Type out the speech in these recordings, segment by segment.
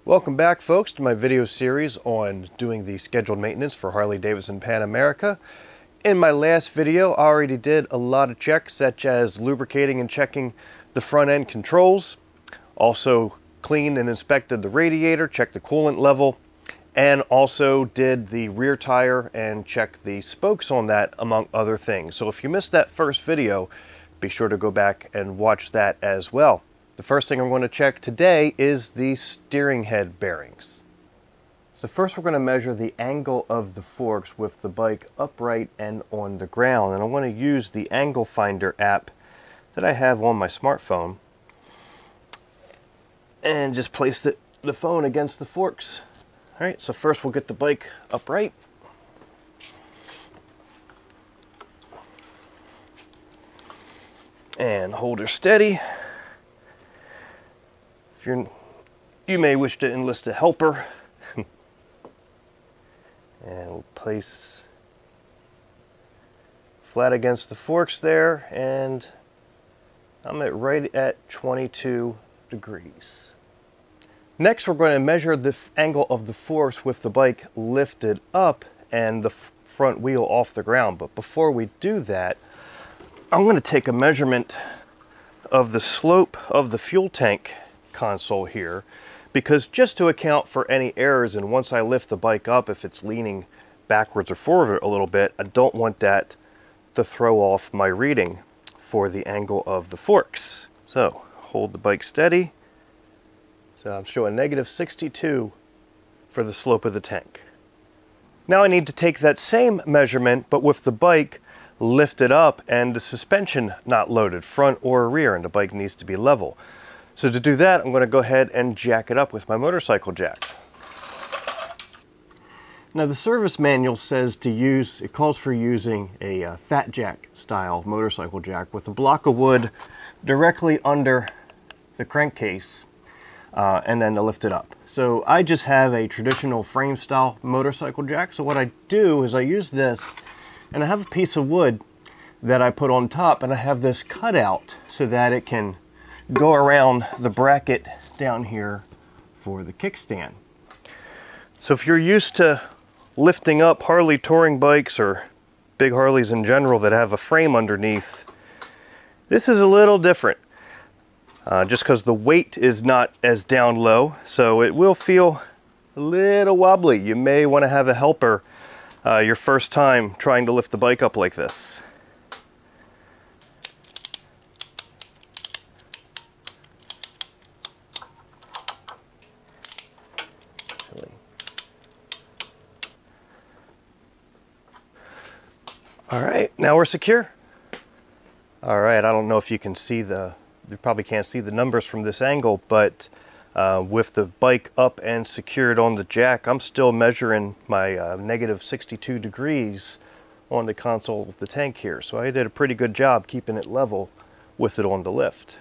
Welcome back, folks, to my video series on doing the scheduled maintenance for Harley Davidson Pan America. In my last video, I already did a lot of checks, such as lubricating and checking the front end controls. Also cleaned and inspected the radiator, checked the coolant level, and also did the rear tire and checked the spokes on that, among other things. So if you missed that first video, be sure to go back and watch that as well. The first thing I'm going to check today is the steering head bearings. So first we're going to measure the angle of the forks with the bike upright and on the ground. And I want to use the Angle Finder app that I have on my smartphone. And just place the phone against the forks. Alright, so first we'll get the bike upright. And hold her steady. You may wish to enlist a helper. And we'll place flat against the forks there, and I'm right at 22 degrees. Next, we're going to measure the angle of the forks with the bike lifted up and the front wheel off the ground. But before we do that, I'm going to take a measurement of the slope of the fuel tank console here, because just to account for any errors, and once I lift the bike up, if it's leaning backwards or forward a little bit, I don't want that to throw off my reading for the angle of the forks. So hold the bike steady. So I'm showing -62 for the slope of the tank. Now I need to take that same measurement, but with the bike lifted up and the suspension not loaded, front or rear, and the bike needs to be level. So to do that, I'm going to go ahead and jack it up with my motorcycle jack. Now the service manual says to use, it calls for using a fat jack style motorcycle jack with a block of wood directly under the crankcase and then to lift it up. So I just have a traditional frame style motorcycle jack. So what I do is I use this, and I have a piece of wood that I put on top, and I have this cut out so that it can go around the bracket down here for the kickstand. So if you're used to lifting up Harley touring bikes or big Harleys in general that have a frame underneath, this is a little different. Just because the weight is not as down low, so it will feel a little wobbly. You may want to have a helper your first time trying to lift the bike up like this. All right, now we're secure. All right, I don't know if you can see you probably can't see the numbers from this angle, but with the bike up and secured on the jack, I'm still measuring my -62 degrees on the console of the tank here. So I did a pretty good job keeping it level with it on the lift.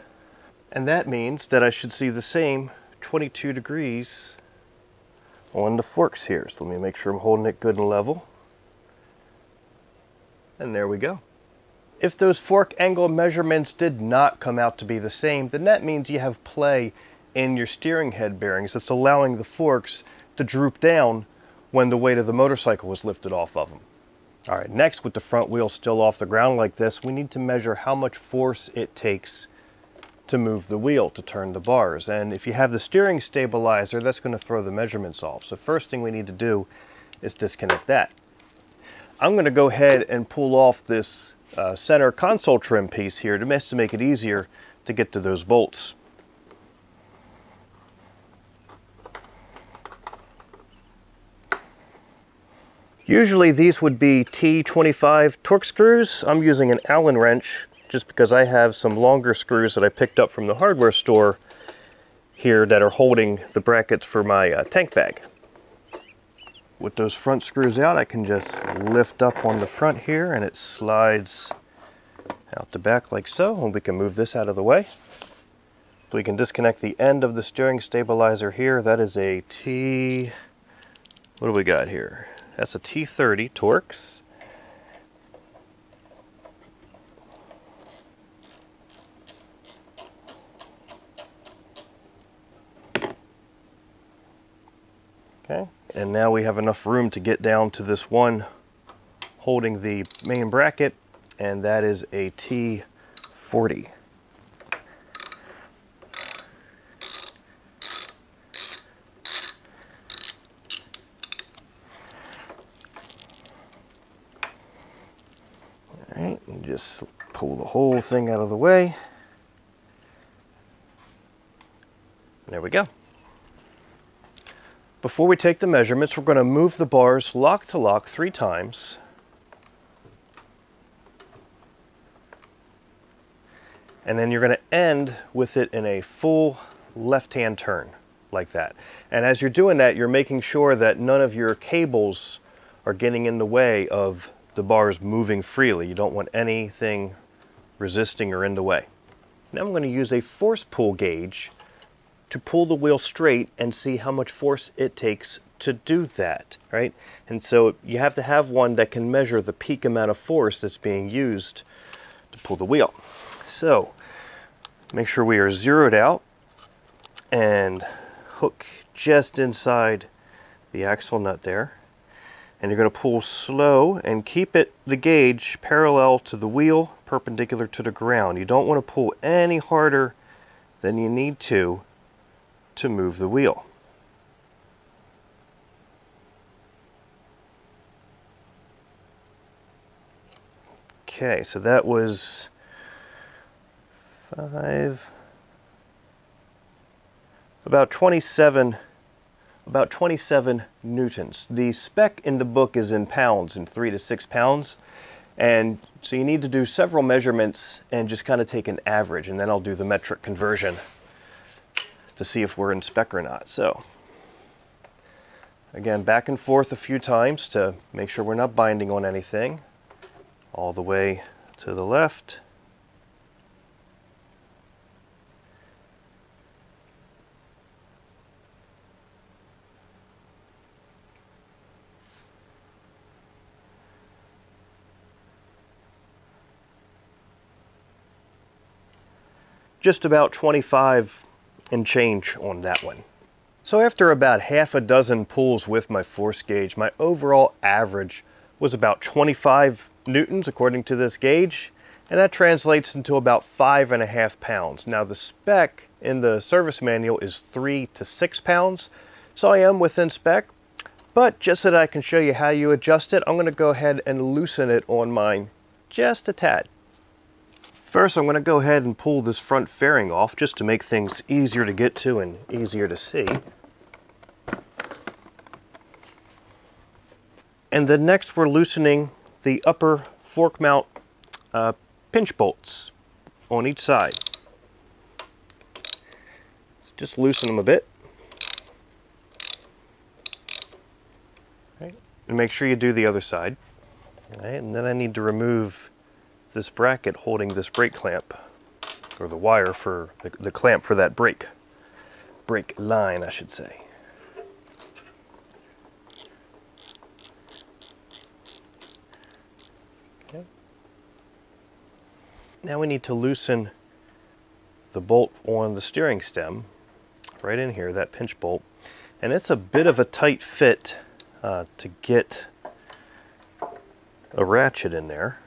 And that means that I should see the same 22 degrees on the forks here. So let me make sure I'm holding it good and level. And there we go. If those fork angle measurements did not come out to be the same, then that means you have play in your steering head bearings. It's allowing the forks to droop down when the weight of the motorcycle was lifted off of them. All right, next, with the front wheel still off the ground like this, we need to measure how much force it takes to move the wheel, to turn the bars. And if you have the steering stabilizer, that's going to throw the measurements off. So first thing we need to do is disconnect that. I'm going to go ahead and pull off this center console trim piece here to make it easier to get to those bolts. Usually these would be T25 Torque screws. I'm using an Allen wrench just because I have some longer screws that I picked up from the hardware store here that are holding the brackets for my tank bag. With those front screws out, I can just lift up on the front here and it slides out the back like so, and we can move this out of the way. So we can disconnect the end of the steering stabilizer here. That is a what do we got here? That's a T30 Torx. Okay, and now we have enough room to get down to this one holding the main bracket, and that is a T40. Alright, and just pull the whole thing out of the way. There we go. Before we take the measurements, we're going to move the bars lock to lock 3 times. And then you're going to end with it in a full left-hand turn, like that. And as you're doing that, you're making sure that none of your cables are getting in the way of the bars moving freely. You don't want anything resisting or in the way. Now I'm going to use a force pull gauge to pull the wheel straight and see how much force it takes to do that, right? And so you have to have one that can measure the peak amount of force that's being used to pull the wheel. So make sure we are zeroed out and hook just inside the axle nut there. And you're going to pull slow and keep the gauge parallel to the wheel, perpendicular to the ground. You don't want to pull any harder than you need to move the wheel. Okay, so that was about 27 newtons. The spec in the book is in pounds, in 3 to 6 pounds. And so you need to do several measurements and just kind of take an average, and then I'll do the metric conversion to see if we're in spec or not. So again, back and forth a few times to make sure we're not binding on anything. All the way to the left. Just about 25 and change on that one. So after about half a dozen pulls with my force gauge, my overall average was about 25 newtons according to this gauge, and that translates into about 5.5 pounds. Now the spec in the service manual is 3 to 6 pounds, so I am within spec, but just so that I can show you how you adjust it, I'm going to go ahead and loosen it on mine just a tad. First, I'm going to go ahead and pull this front fairing off just to make things easier to get to and easier to see. And then next we're loosening the upper fork mount pinch bolts on each side. So just loosen them a bit. Okay. And make sure you do the other side. All right, and then I need to remove this bracket holding this brake clamp, or the wire for the clamp for that brake line, I should say. Okay. Now we need to loosen the bolt on the steering stem, right in here, that pinch bolt, and it's a bit of a tight fit to get a ratchet in there.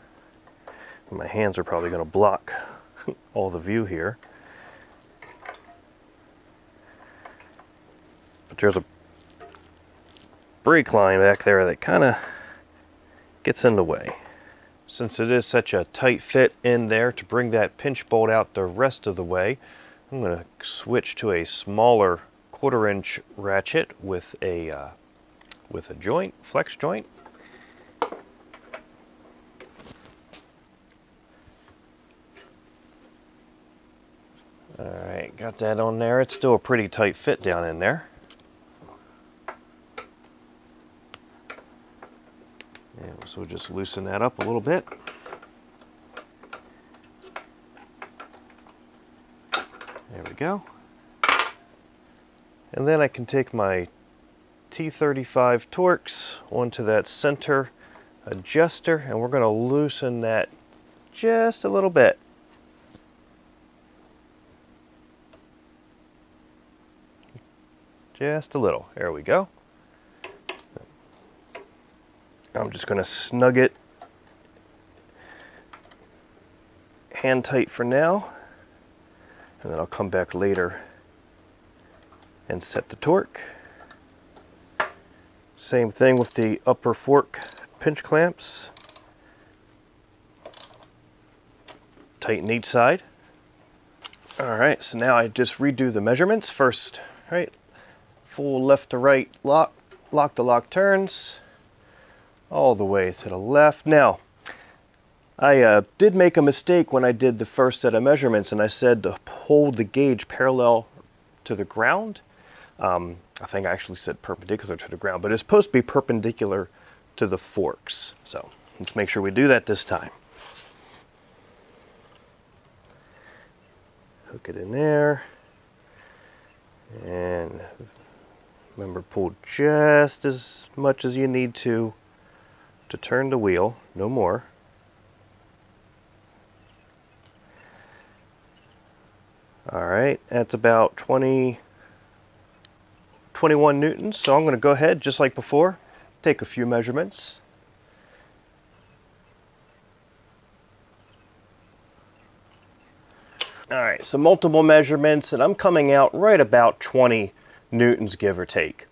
My hands are probably going to block all the view here. But there's a brake line back there that kind of gets in the way. Since it is such a tight fit in there, to bring that pinch bolt out the rest of the way, I'm going to switch to a smaller 1/4 inch ratchet with a joint, flex joint. Alright, got that on there. It's still a pretty tight fit down in there. And so just loosen that up a little bit. There we go. And then I can take my T35 Torques onto that center adjuster, and we're going to loosen that just a little bit. Just a little. There we go. I'm just going to snug it hand tight for now, and then I'll come back later and set the torque. Same thing with the upper fork pinch clamps. Tighten each side. Alright, so now I just redo the measurements. First, right, full left to right lock, lock to lock turns, all the way to the left. Now, I did make a mistake when I did the first set of measurements, and I said to hold the gauge parallel to the ground. I think I actually said perpendicular to the ground, but it's supposed to be perpendicular to the forks. So let's make sure we do that this time. Hook it in there, and remember, pull just as much as you need to turn the wheel, no more. Alright, that's about 21 newtons, so I'm going to go ahead, just like before, take a few measurements. Alright, so multiple measurements, and I'm coming out right about 20 newtons, give or take,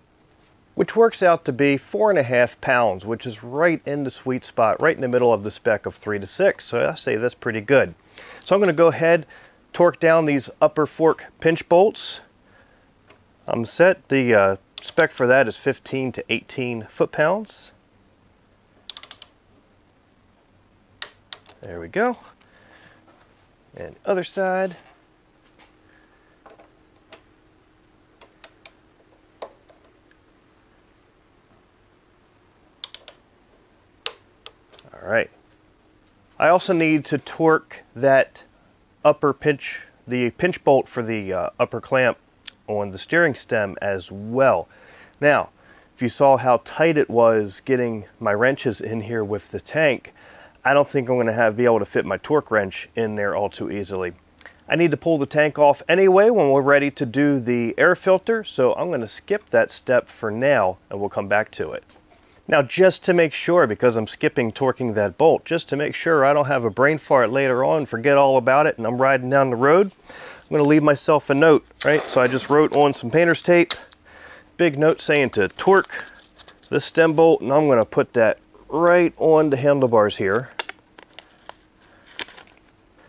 which works out to be 4.5 pounds, which is right in the sweet spot, right in the middle of the spec of 3 to 6, so I say that's pretty good. So I'm going to go ahead, torque down these upper fork pinch bolts. I'm set. The spec for that is 15 to 18 foot-pounds. There we go. And other side. All right. I also need to torque that upper pinch, the pinch bolt for the upper clamp on the steering stem as well. Now, if you saw how tight it was getting my wrenches in here with the tank, I don't think I'm going to be able to fit my torque wrench in there all too easily. I need to pull the tank off anyway when we're ready to do the air filter, so I'm going to skip that step for now and we'll come back to it. Now, just to make sure, because I'm skipping torquing that bolt, just to make sure I don't have a brain fart later on, forget all about it, and I'm riding down the road, I'm going to leave myself a note, right? So I just wrote on some painter's tape, big note saying to torque this stem bolt, and I'm going to put that right on the handlebars here,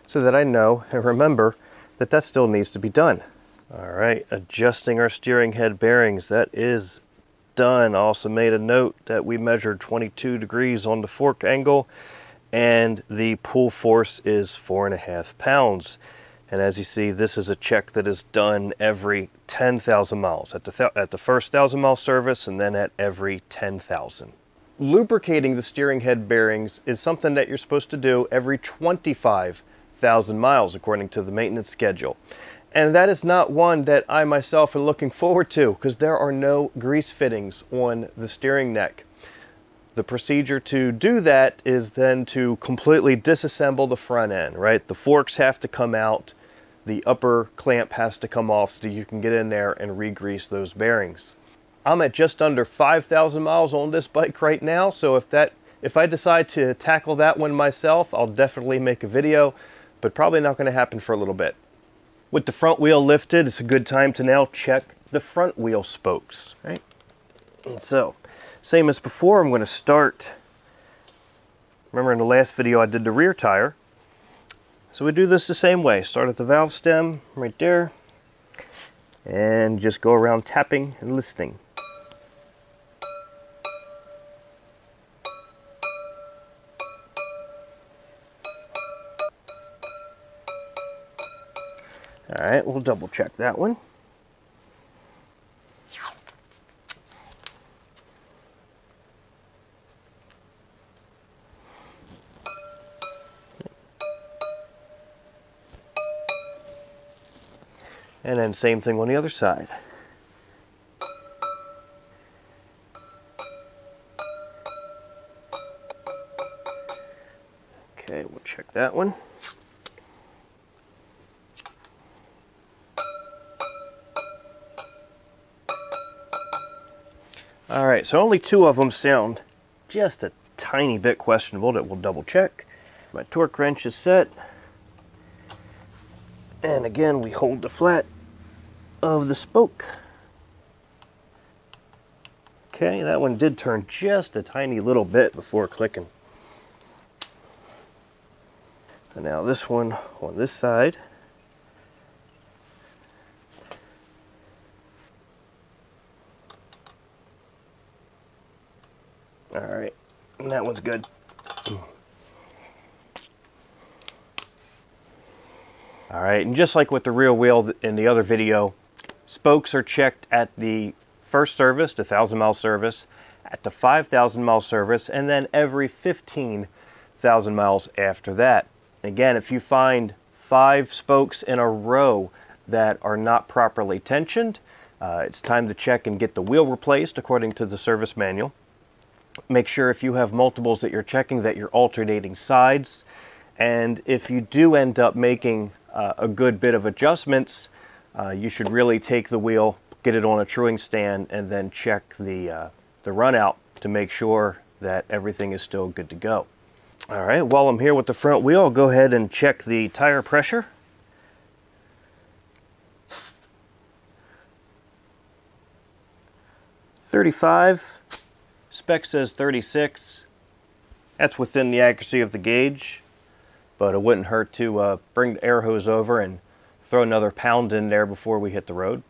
so that I know and remember that that still needs to be done. All right, adjusting our steering head bearings, that is done. I also made a note that we measured 22 degrees on the fork angle, and the pull force is 4.5 pounds. And as you see, this is a check that is done every 10,000 miles, at the first 1,000-mile service, and then at every 10,000. Lubricating the steering head bearings is something that you're supposed to do every 25,000 miles, according to the maintenance schedule. And that is not one that I myself am looking forward to, because there are no grease fittings on the steering neck. The procedure to do that is then to completely disassemble the front end, right? The forks have to come out, the upper clamp has to come off so that you can get in there and re-grease those bearings. I'm at just under 5,000 miles on this bike right now, so if I decide to tackle that one myself, I'll definitely make a video, but probably not going to happen for a little bit. With the front wheel lifted, it's a good time to now check the front wheel spokes, right? And so, same as before, I'm going to start, remember in the last video I did the rear tire, so we do this the same way. Start at the valve stem, right there, and just go around tapping and listening. All right, we'll double check that one. And then same thing on the other side. Okay, we'll check that one. All right, so only two of them sound just a tiny bit questionable that we'll double check. My torque wrench is set. And again, we hold the flat of the spoke. Okay, that one did turn just a tiny little bit before clicking. And now this one on this side. All right, and that one's good. All right, and just like with the rear wheel in the other video, spokes are checked at the first service, the 1,000-mile service, at the 5,000-mile service, and then every 15,000 miles after that. Again, if you find 5 spokes in a row that are not properly tensioned, it's time to check and get the wheel replaced according to the service manual. Make sure if you have multiples that you're checking that you're alternating sides. And if you do end up making a good bit of adjustments, you should really take the wheel, get it on a truing stand, and then check the run out to make sure that everything is still good to go. All right, while I'm here with the front wheel, I'll go ahead and check the tire pressure. .35, spec says 36. That's within the accuracy of the gauge, but it wouldn't hurt to bring the air hose over and throw another pound in there before we hit the road.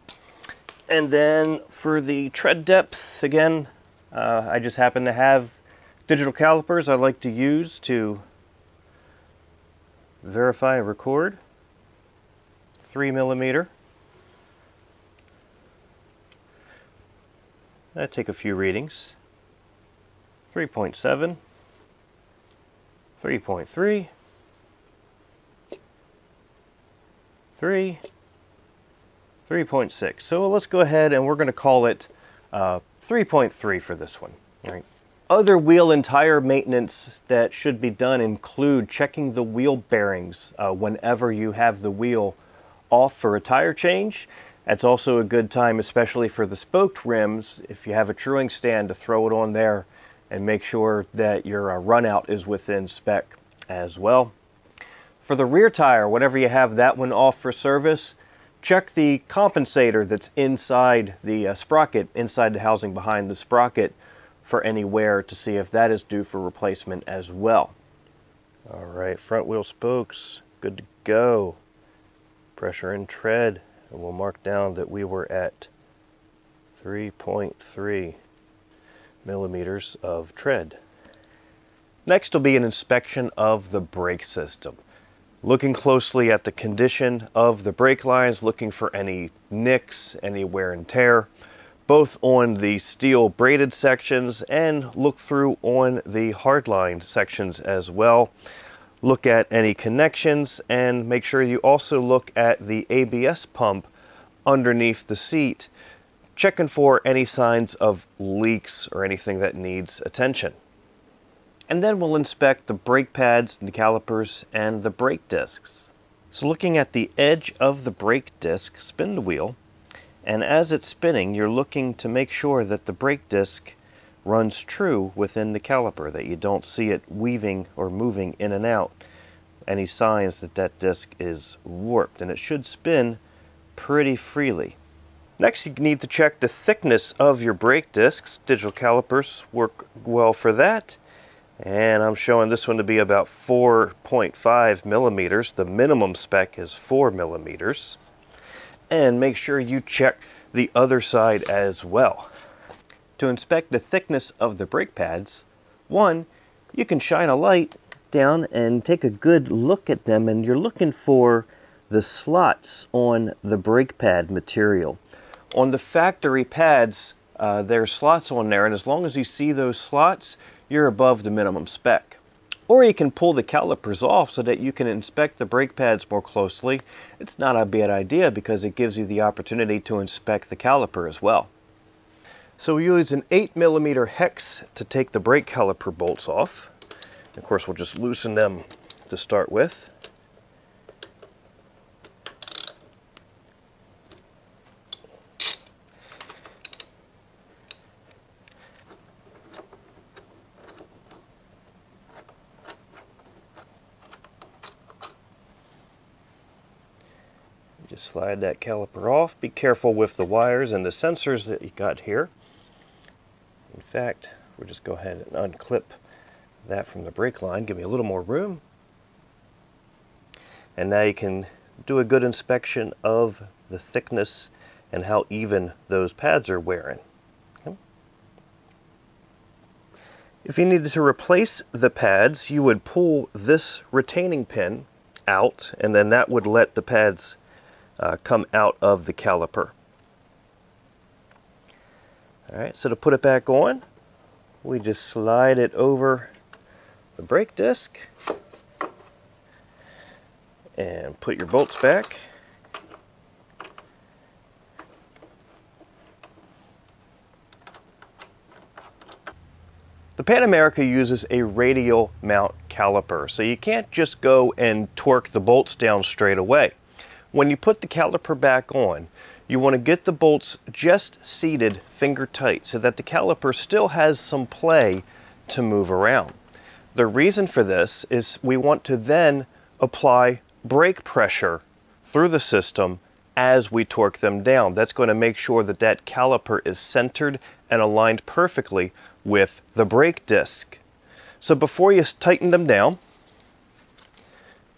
And then for the tread depth, again, I just happen to have digital calipers I like to use to verify and record. 3mm. I take a few readings. 3.7, 3.3, 3.6. So let's go ahead and we're going to call it 3.3 for this one. All right. Other wheel and tire maintenance that should be done include checking the wheel bearings whenever you have the wheel off for a tire change. That's also a good time, especially for the spoked rims, if you have a truing stand, to throw it on there and make sure that your run out is within spec as well. For the rear tire, whenever you have that one off for service, check the compensator that's inside the sprocket, inside the housing behind the sprocket, for any wear to see if that is due for replacement as well. All right, front wheel spokes, good to go. Pressure and tread, and we'll mark down that we were at 3.3 millimeters of tread. Next will be an inspection of the brake system. Looking closely at the condition of the brake lines, looking for any nicks, any wear and tear, both on the steel braided sections and look through on the hardline sections as well. Look at any connections and make sure you also look at the ABS pump underneath the seat, checking for any signs of leaks or anything that needs attention. And then we'll inspect the brake pads, the calipers, and the brake discs. So looking at the edge of the brake disc, spin the wheel, and as it's spinning, you're looking to make sure that the brake disc runs true within the caliper, that you don't see it weaving or moving in and out. Any signs that that disc is warped, and it should spin pretty freely. Next, you need to check the thickness of your brake discs. Digital calipers work well for that. And I'm showing this one to be about 4.5 millimeters. The minimum spec is 4 millimeters. And make sure you check the other side as well. To inspect the thickness of the brake pads, one, you can shine a light down and take a good look at them, and you're looking for the slots on the brake pad material. On the factory pads, there are slots on there, and as long as you see those slots, you're above the minimum spec. Or you can pull the calipers off so that you can inspect the brake pads more closely. It's not a bad idea because it gives you the opportunity to inspect the caliper as well. So we use an 8mm hex to take the brake caliper bolts off. Of course, we'll just loosen them to start with. slide that caliper off. Be careful with the wires and the sensors that you got here. In fact, we'll just go ahead and unclip that from the brake line. Give me a little more room. And now you can do a good inspection of the thickness and how even those pads are wearing. Okay. If you needed to replace the pads, you would pull this retaining pin out, and then that would let the pads come out of the caliper. Alright, so to put it back on, we just slide it over the brake disc and put your bolts back. The Pan America uses a radial mount caliper, so you can't just go and torque the bolts down straight away. When you put the caliper back on, you want to get the bolts just seated finger tight so that the caliper still has some play to move around. The reason for this is we want to then apply brake pressure through the system as we torque them down. That's going to make sure that that caliper is centered and aligned perfectly with the brake disc. So before you tighten them down,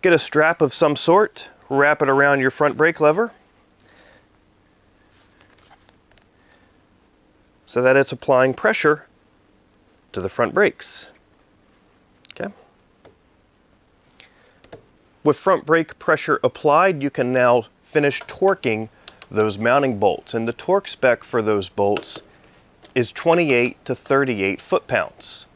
get a strap of some sort, wrap it around your front brake lever so that it's applying pressure to the front brakes. Okay. With front brake pressure applied, you can now finish torquing those mounting bolts, and the torque spec for those bolts is 28 to 38 foot-pounds.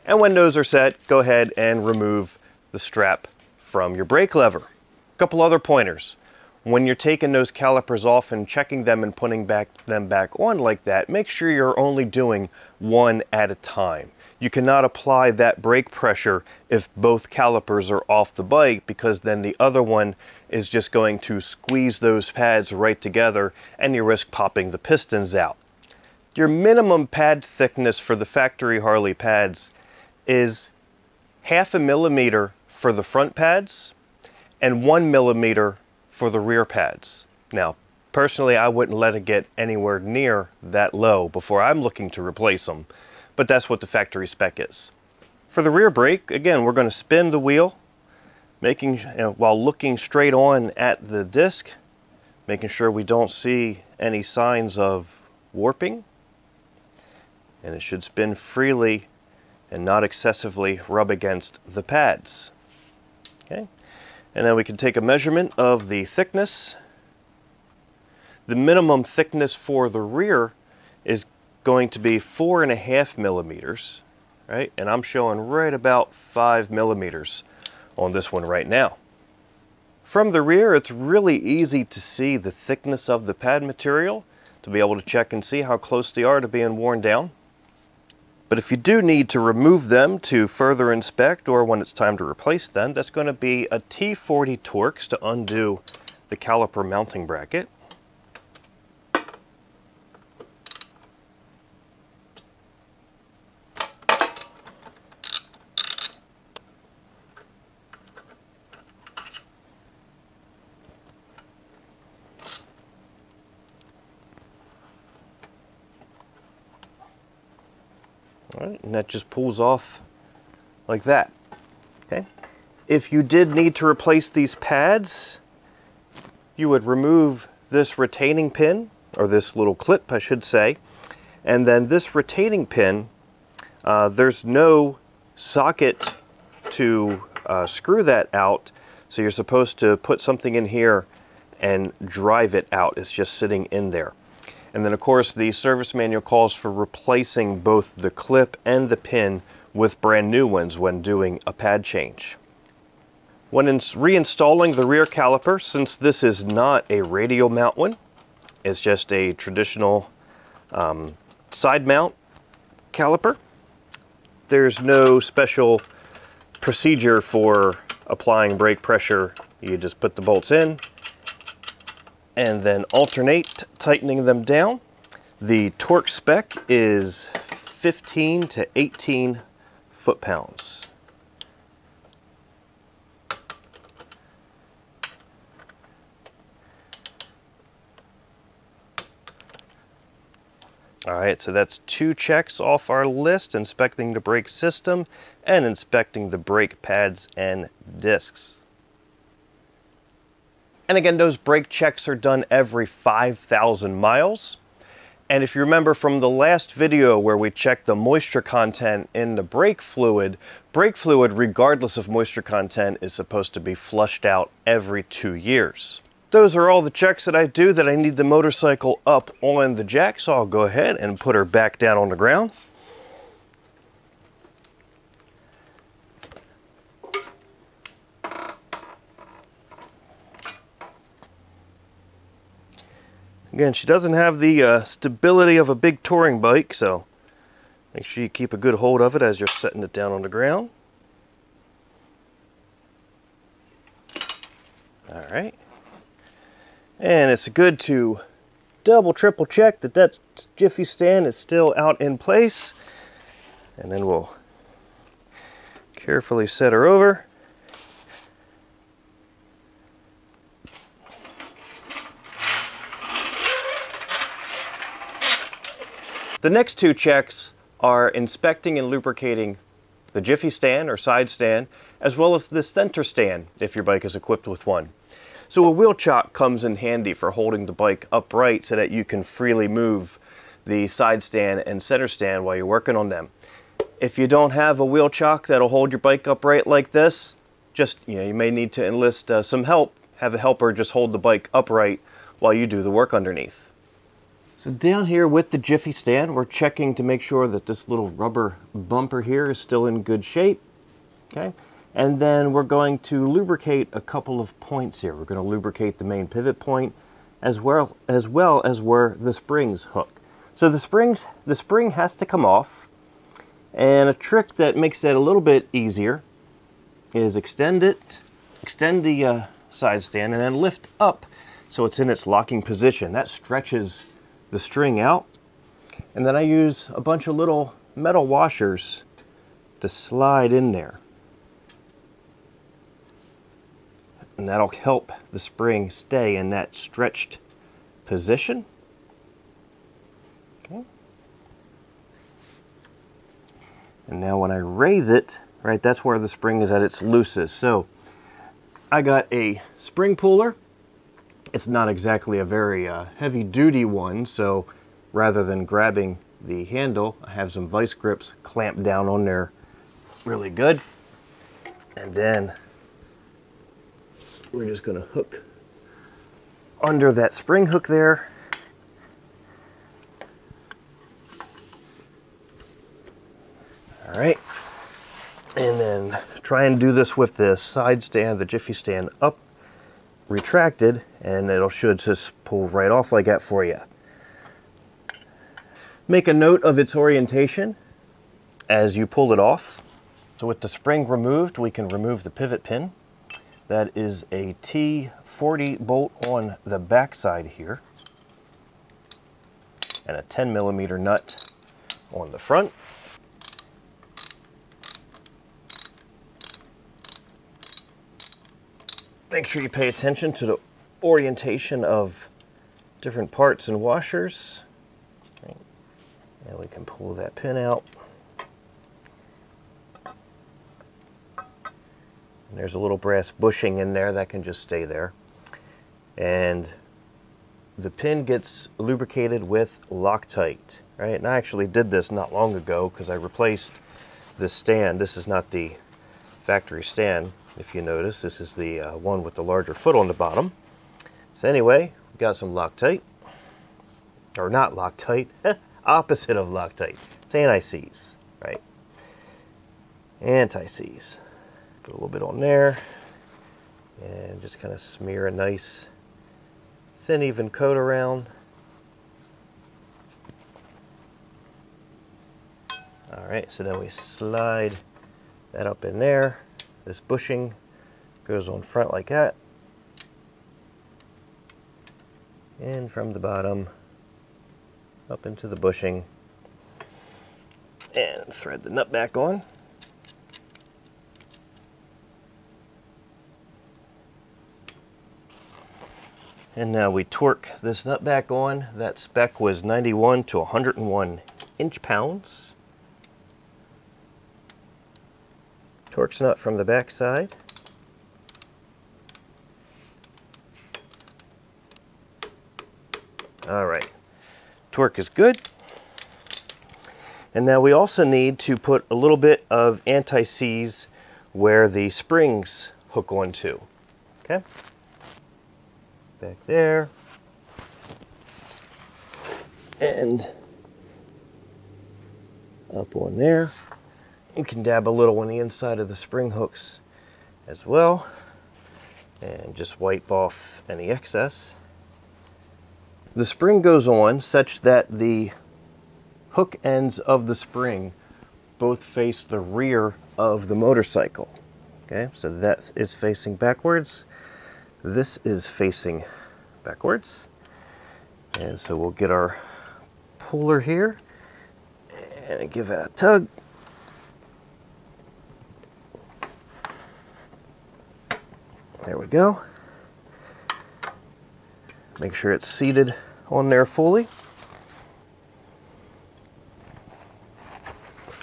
And when those are set, go ahead and remove the strap from your brake lever. A couple other pointers. When you're taking those calipers off and checking them and putting them back on like that, make sure you're only doing one at a time. You cannot apply that brake pressure if both calipers are off the bike, because then the other one is just going to squeeze those pads right together and you risk popping the pistons out. Your minimum pad thickness for the factory Harley pads is 0.5 millimeter for the front pads and 1 millimeter for the rear pads. Now, personally, I wouldn't let it get anywhere near that low before I'm looking to replace them, but that's what the factory spec is. For the rear brake, again, we're going to spin the wheel, while looking straight on at the disc, making sure we don't see any signs of warping. And it should spin freely and not excessively rub against the pads. Okay, and then we can take a measurement of the thickness. The minimum thickness for the rear is going to be 4.5 millimeters, right? And I'm showing right about 5 millimeters on this one right now. From the rear, it's really easy to see the thickness of the pad material, to be able to check and see how close they are to being worn down. But if you do need to remove them to further inspect, or when it's time to replace them, that's going to be a T40 Torx to undo the caliper mounting bracket. Alright, and that just pulls off like that. Okay. If you did need to replace these pads, you would remove this retaining pin, or this little clip I should say, and then this retaining pin, there's no socket to screw that out, so you're supposed to put something in here and drive it out. It's just sitting in there. And then of course the service manual calls for replacing both the clip and the pin with brand new ones when doing a pad change. When reinstalling the rear caliper, since this is not a radial mount one, it's just a traditional side mount caliper, there's no special procedure for applying brake pressure. You just put the bolts in and then alternate tightening them down. The torque spec is 15 to 18 foot-pounds. All right, so that's 2 checks off our list: inspecting the brake system and inspecting the brake pads and discs. And again, those brake checks are done every 5,000 miles. And if you remember from the last video where we checked the moisture content in the brake fluid, regardless of moisture content, is supposed to be flushed out every 2 years. Those are all the checks that I do that I need the motorcycle up on the jack, so I'll go ahead and put her back down on the ground. Again, she doesn't have the stability of a big touring bike, so make sure you keep a good hold of it as you're setting it down on the ground. All right. And it's good to double, triple check that that Jiffy stand is still out in place. And then we'll carefully set her over. The next 2 checks are inspecting and lubricating the Jiffy stand or side stand, as well as the center stand if your bike is equipped with one. So a wheel chock comes in handy for holding the bike upright so that you can freely move the side stand and center stand while you're working on them. If you don't have a wheel chock that'll hold your bike upright like this, you may need to enlist some help. Have a helper just hold the bike upright while you do the work underneath. So down here with the Jiffy stand, we're checking to make sure that this little rubber bumper here is still in good shape. Okay, and then we're going to lubricate a couple of points here. We're going to lubricate the main pivot point as well as where the springs hook. So the spring has to come off, and a trick that makes that a little bit easier is extend the side stand and then lift up so it's in its locking position. That stretches the string out, and then I use a bunch of little metal washers to slide in there, and that'll help the spring stay in that stretched position. Okay. And now when I raise it, right, that's where the spring is at its loosest. So I got a spring puller. It's not exactly a very heavy-duty one, so rather than grabbing the handle, I have some vice grips clamped down on there really good. And then we're just going to hook under that spring hook there. All right. And then try and do this with the side stand, the Jiffy stand, up retracted, and should just pull right off like that for you. Make a note of its orientation as you pull it off. So with the spring removed, we can remove the pivot pin. That is a T40 bolt on the back side here, and a 10mm nut on the front. Make sure you pay attention to the orientation of different parts and washers. Okay. And we can pull that pin out. And there's a little brass bushing in there that can just stay there. And the pin gets lubricated with Loctite, right? And I actually did this not long ago because I replaced this stand. This is not the factory stand. If you notice, this is the one with the larger foot on the bottom. So anyway, we got some Loctite, or not Loctite, opposite of Loctite. It's anti-seize, right? Anti-seize. Put a little bit on there, and just kind of smear a nice, thin, even coat around. All right, so then we slide that up in there. This bushing goes on front like that, and from the bottom up into the bushing, and thread the nut back on. And now we torque this nut back on. That spec was 91 to 101 inch-pounds. Torques nut from the back side. All right, torque is good. And now we also need to put a little bit of anti-seize where the springs hook onto. Okay, back there, and up on there. You can dab a little on the inside of the spring hooks as well, and just wipe off any excess. The spring goes on such that the hook ends of the spring both face the rear of the motorcycle. Okay, so that is facing backwards. This is facing backwards. And so we'll get our puller here and give it a tug. There we go. Make sure it's seated on there fully.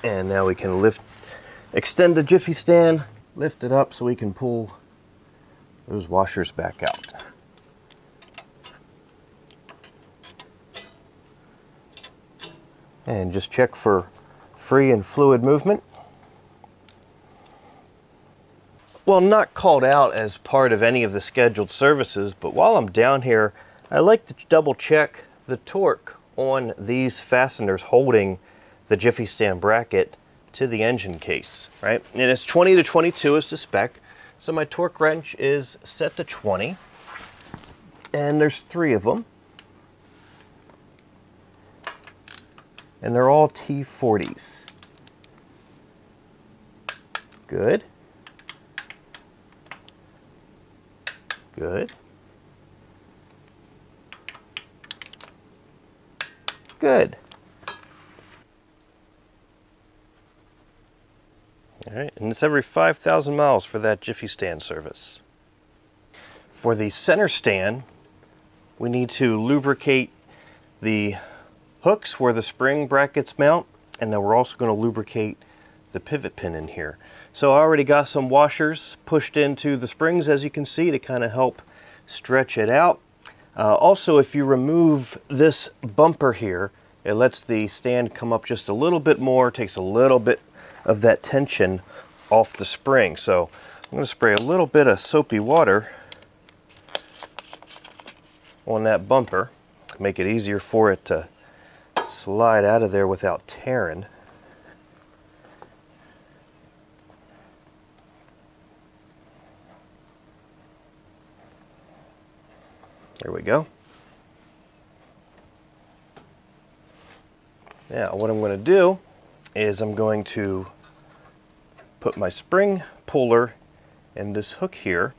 And now we can extend the Jiffy stand, lift it up so we can pull those washers back out. And just check for free and fluid movement. Well, not called out as part of any of the scheduled services, but while I'm down here, I like to double check the torque on these fasteners holding the Jiffy stand bracket to the engine case, right? And it's 20 to 22 is the spec, so my torque wrench is set to 20, and there's 3 of them. And they're all T40s. Good. Good. Good. All right, and it's every 5,000 miles for that Jiffy stand service. For the center stand, we need to lubricate the hooks where the spring brackets mount, and then we're also going to lubricate the pivot pin in here. So I already got some washers pushed into the springs, as you can see, to kind of help stretch it out. Also, if you remove this bumper here, it lets the stand come up just a little bit more, takes a little bit of that tension off the spring. So I'm going to spray a little bit of soapy water on that bumper, make it easier for it to slide out of there without tearing. There we go. Now what I'm going to do is I'm going to put my spring puller in this hook here,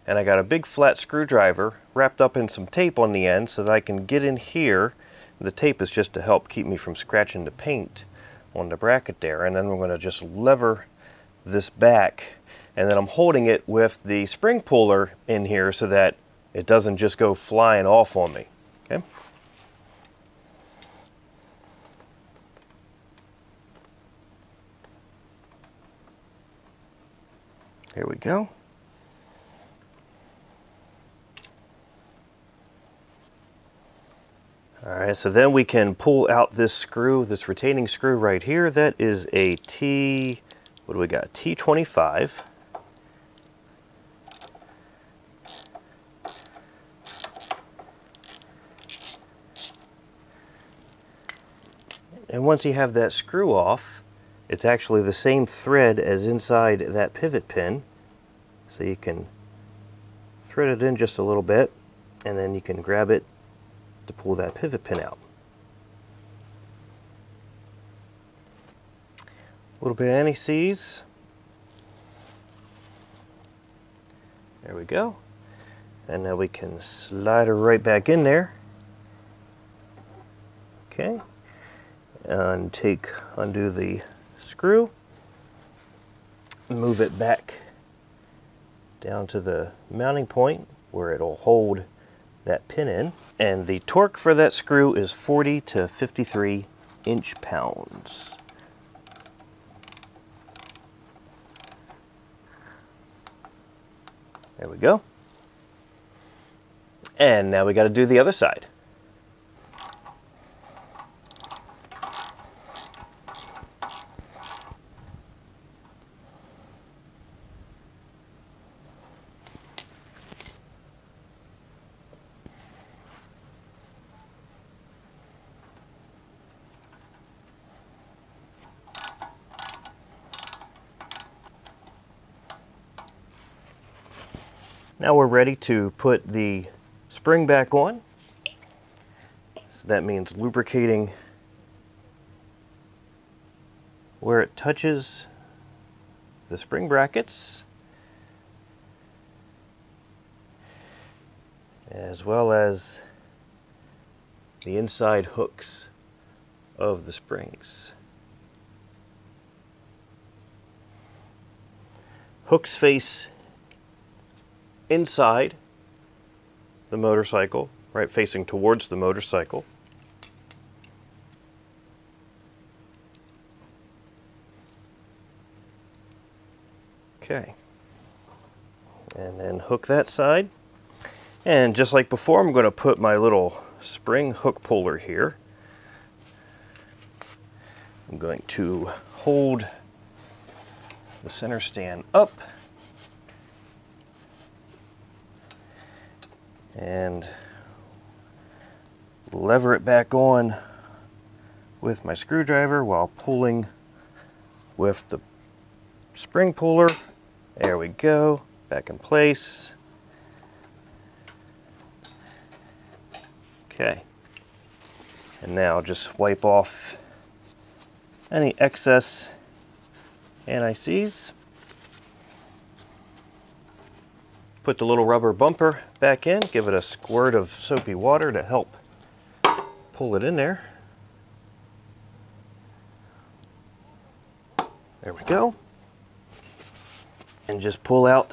and I got a big flat screwdriver wrapped up in some tape on the end so that I can get in here. The tape is just to help keep me from scratching the paint on the bracket there, and then we're going to just lever this back, and then I'm holding it with the spring puller in here so that it doesn't just go flying off on me. Okay. Here we go. All right, so then we can pull out this screw, this retaining screw right here. That is a what do we got? T25. And once you have that screw off, it's actually the same thread as inside that pivot pin. So you can thread it in just a little bit, and then you can grab it to pull that pivot pin out. A little bit of anti-seize. There we go. And now we can slide her right back in there. Okay. And undo the screw, move it back down to the mounting point where it'll hold that pin in. And the torque for that screw is 40 to 53 inch-pounds. There we go. And now we got to do the other side. Now we're ready to put the spring back on. So that means lubricating where it touches the spring brackets, as well as the inside hooks of the springs. Hooks face inside the motorcycle, right, facing towards the motorcycle. Okay. And then hook that side. And just like before, I'm going to put my little spring hook puller here. I'm going to hold the center stand up and lever it back on with my screwdriver while pulling with the spring puller. There we go, back in place. Okay, and now just wipe off any excess anti-seize. Put the little rubber bumper back in, give it a squirt of soapy water to help pull it in there. There we go. And just pull out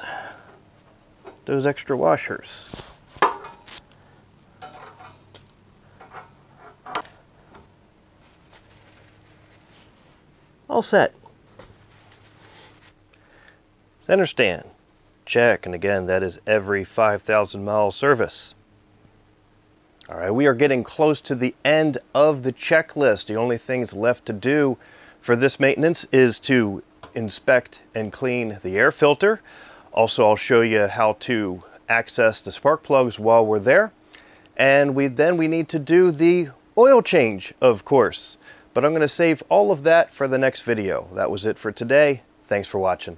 those extra washers. All set. Center stand. Check, and again, that is every 5,000 mile service. All right, we are getting close to the end of the checklist. The only things left to do for this maintenance is to inspect and clean the air filter. Also, I'll show you how to access the spark plugs while we're there. And we need to do the oil change, of course. But I'm going to save all of that for the next video. That was it for today. Thanks for watching.